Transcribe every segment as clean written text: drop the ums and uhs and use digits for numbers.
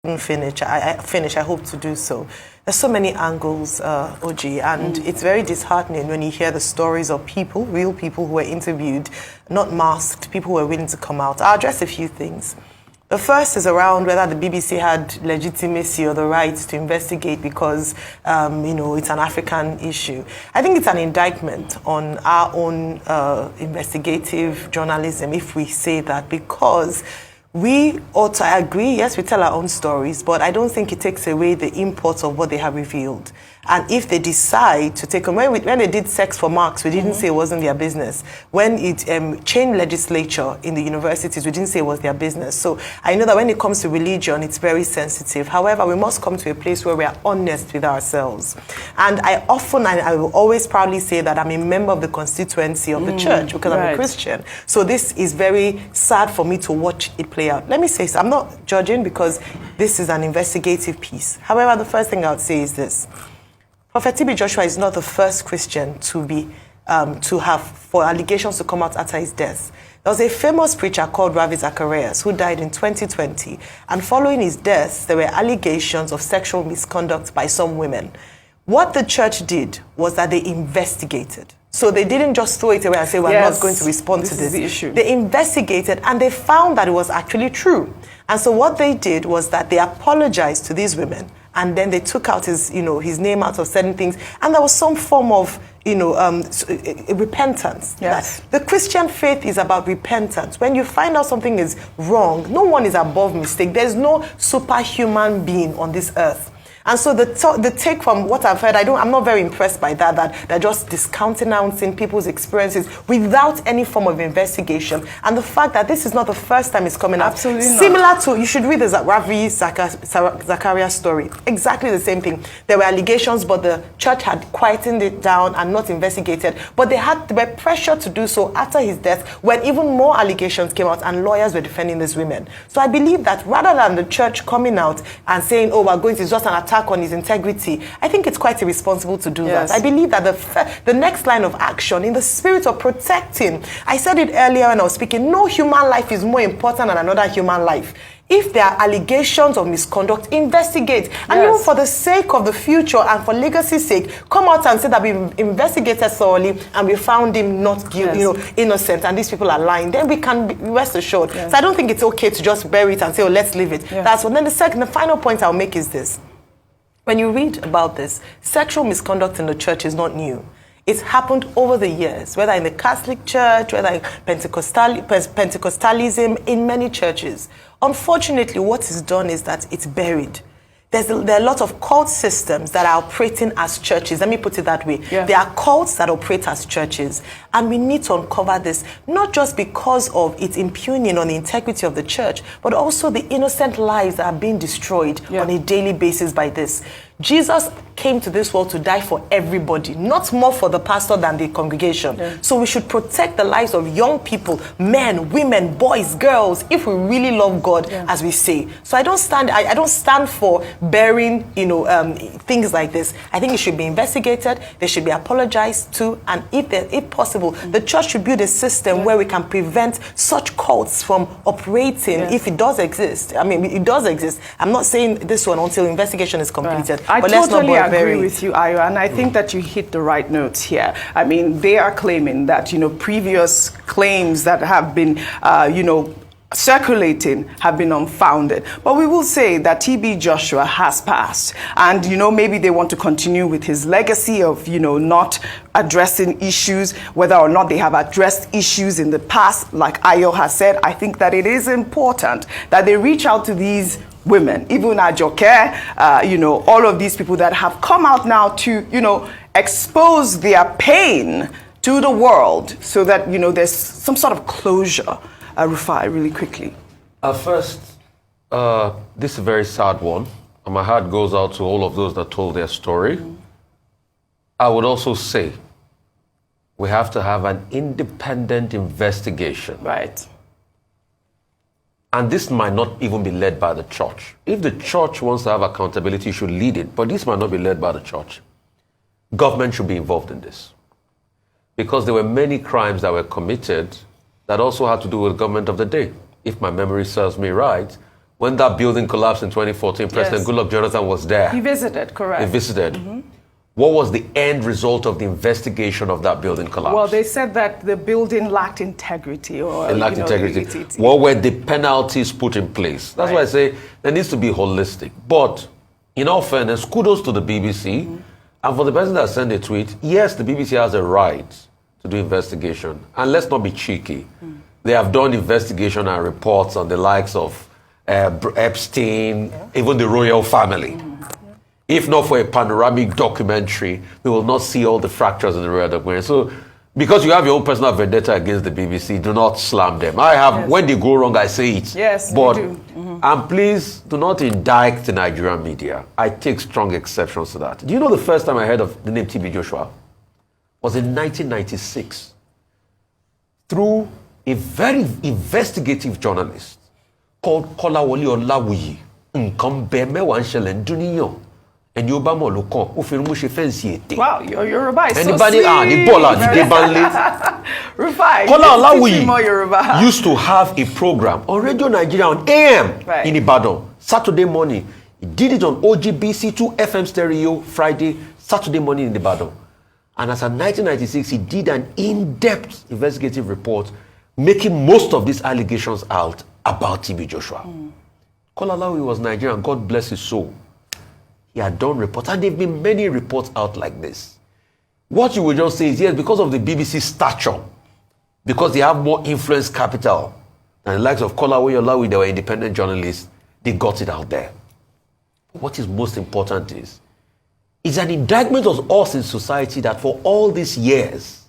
I hope to do so. There's so many angles, Oji, and it's very disheartening when you hear the stories of people, real people who were interviewed, not masked, people who were willing to come out. I'll address a few things. The first is around whether the BBC had legitimacy or the right to investigate because, it's an African issue. I think it's an indictment on our own investigative journalism, if we say that, because we ought to agree, yes, we tell our own stories, but I don't think it takes away the import of what they have revealed. And if they decide to take, when they did Sex for Marks, we didn't say it wasn't their business. When it changed legislature in the universities, we didn't say it was their business. So I know that when it comes to religion, it's very sensitive. However, we must come to a place where we are honest with ourselves. And I will always proudly say that I'm a member of the constituency of the church because I'm a Christian. So this is very sad for me to watch it play out. Let me say, I'm not judging because this is an investigative piece. However, the first thing I would say is this. Prophet TB Joshua is not the first Christian for allegations to come out after his death. There was a famous preacher called Ravi Zacharias who died in 2020, and following his death, there were allegations of sexual misconduct by some women. What the church did was that they investigated. So they didn't just throw it away and say, we're not going to respond to this. This is the issue. They investigated and they found that it was actually true. And so what they did was that they apologized to these women, and then they took out his name out of certain things, and there was some form of, repentance. Yes. The Christian faith is about repentance. When you find out something is wrong, no one is above mistake. There's no superhuman being on this earth. And so the take from what I've heard, I'm not very impressed by that they're just discounting people's experiences without any form of investigation. And the fact that this is not the first time it's coming out. Absolutely not. Similar to, you should read the Ravi Zacharias story. Exactly the same thing. There were allegations, but the church had quietened it down and not investigated. But they were pressured to do so after his death, when even more allegations came out and lawyers were defending these women. So I believe that rather than the church coming out and saying, it's just an attack on his integrity, I think it's quite irresponsible to do that. I believe that the next line of action, in the spirit of protecting, I said it earlier when I was speaking, no human life is more important than another human life. If there are allegations of misconduct, investigate. And even for the sake of the future and for legacy's sake, come out and say that we investigated thoroughly and we found him not guilty, innocent, and these people are lying. Then we can rest assured. So I don't think it's okay to just bury it and say, let's leave it. That's what. Then the final point I'll make is this. When you read about this, sexual misconduct in the church is not new. It's happened over the years, whether in the Catholic Church, whether in Pentecostalism, in many churches. Unfortunately, what is done is that it's buried. There are a lot of cult systems that are operating as churches. Let me put it that way. There are cults that operate as churches. And we need to uncover this, not just because of its impugning on the integrity of the church, but also the innocent lives that are being destroyed on a daily basis by this. Jesus came to this world to die for everybody, not more for the pastor than the congregation. So we should protect the lives of young people, men, women, boys, girls, if we really love God, as we say. So I don't stand for burying, things like this. I think it should be investigated. They should be apologized to, and if possible, the church should build a system where we can prevent such cults from operating. If it does exist, it does exist. I'm not saying this one until investigation is completed. I totally agree with you, Ayo, and I think that you hit the right notes here. They are claiming that, previous claims that have been, circulating have been unfounded. But we will say that TB Joshua has passed. And, maybe they want to continue with his legacy of, not addressing issues, whether or not they have addressed issues in the past. Like Ayo has said, I think that it is important that they reach out to these women, even Ajoke, all of these people that have come out now to, expose their pain to the world so that, there's some sort of closure. Rufai, really quickly. First, this is a very sad one, and my heart goes out to all of those that told their story. I would also say we have to have an independent investigation. Right. And this might not even be led by the church. If the church wants to have accountability, it should lead it, but this might not be led by the church. Government should be involved in this. Because there were many crimes that were committed that also had to do with the government of the day. If my memory serves me right, when that building collapsed in 2014, President Goodluck Jonathan was there. He visited, correct. He visited. What was the end result of the investigation of that building collapse? Well, they said that the building lacked integrity. Or, it lacked integrity. What were the penalties put in place? That's why I say there needs to be holistic. But in all fairness, kudos to the BBC. And for the person that sent a tweet, yes, the BBC has a right to do investigation. And let's not be cheeky. They have done investigation and reports on the likes of Epstein, even the royal family. If not for a panoramic documentary, we will not see all the fractures in the royal documentary. So, because you have your own personal vendetta against the BBC, do not slam them. I have, when they go wrong, I say it. Yes, but, you do. And please, do not indict the Nigerian media. I take strong exceptions to that. Do you know the first time I heard of the name TB Joshua? Was in 1996. Through a very investigative journalist called Kolawole Olawuyi. Nkan be mewa nṣẹlẹ̀ nduniyan. And you Obama loko, ó fi irun ṣe fancy ètè. Wow, your Yoruba is Anybody, so sweet. the baller, the Debanle. Rufai, Kola teach me more Yoruba. Olawuyi used to have a program on Radio Nigeria on AM in Ibadan, Saturday morning. He did it on OGBC2 FM stereo Friday, Saturday morning in Ibadan. And as of 1996, he did an in-depth investigative report, making most of these allegations out about TB Joshua. Kola Olawuyi was Nigerian, God bless his soul. He had done reports, and there have been many reports out like this. What you will just say is, yes, because of the BBC stature, because they have more influence capital than the likes of Kolawole Olawuyi, they were independent journalists, they got it out there. What is most important is, it's an indictment of us in society that for all these years,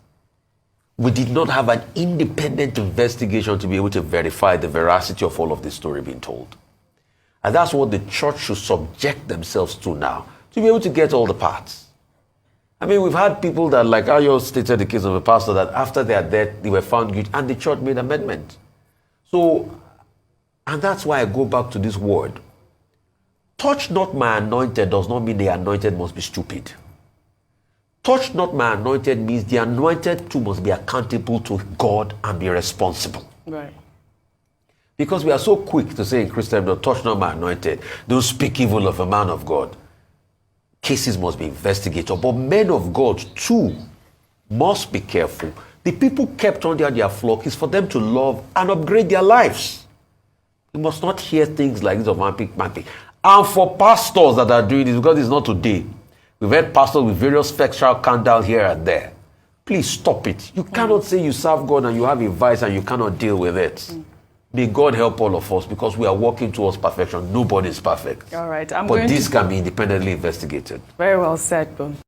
we did not have an independent investigation to be able to verify the veracity of all of this story being told. And that's what the church should subject themselves to now, to be able to get all the parts. I mean, we've had people that, like Ayo stated the case of a pastor, that after their death, they were found guilty, and the church made amendment. So, and that's why I go back to this word. Touch not my anointed does not mean the anointed must be stupid. Touch not my anointed means the anointed too must be accountable to God and be responsible. Right. Because we are so quick to say in Christendom, touch not my anointed, don't speak evil of a man of God. Cases must be investigated, but men of God too must be careful. The people kept under their flock is for them to love and upgrade their lives. You must not hear things like this of man. And for pastors that are doing this, because it's not today, we've had pastors with various sexual scandal here and there. Please stop it. You cannot say you serve God and you have a vice and you cannot deal with it. May God help all of us, because we are working towards perfection. Nobody is perfect. All right. But this can be independently investigated. Very well said, Boom.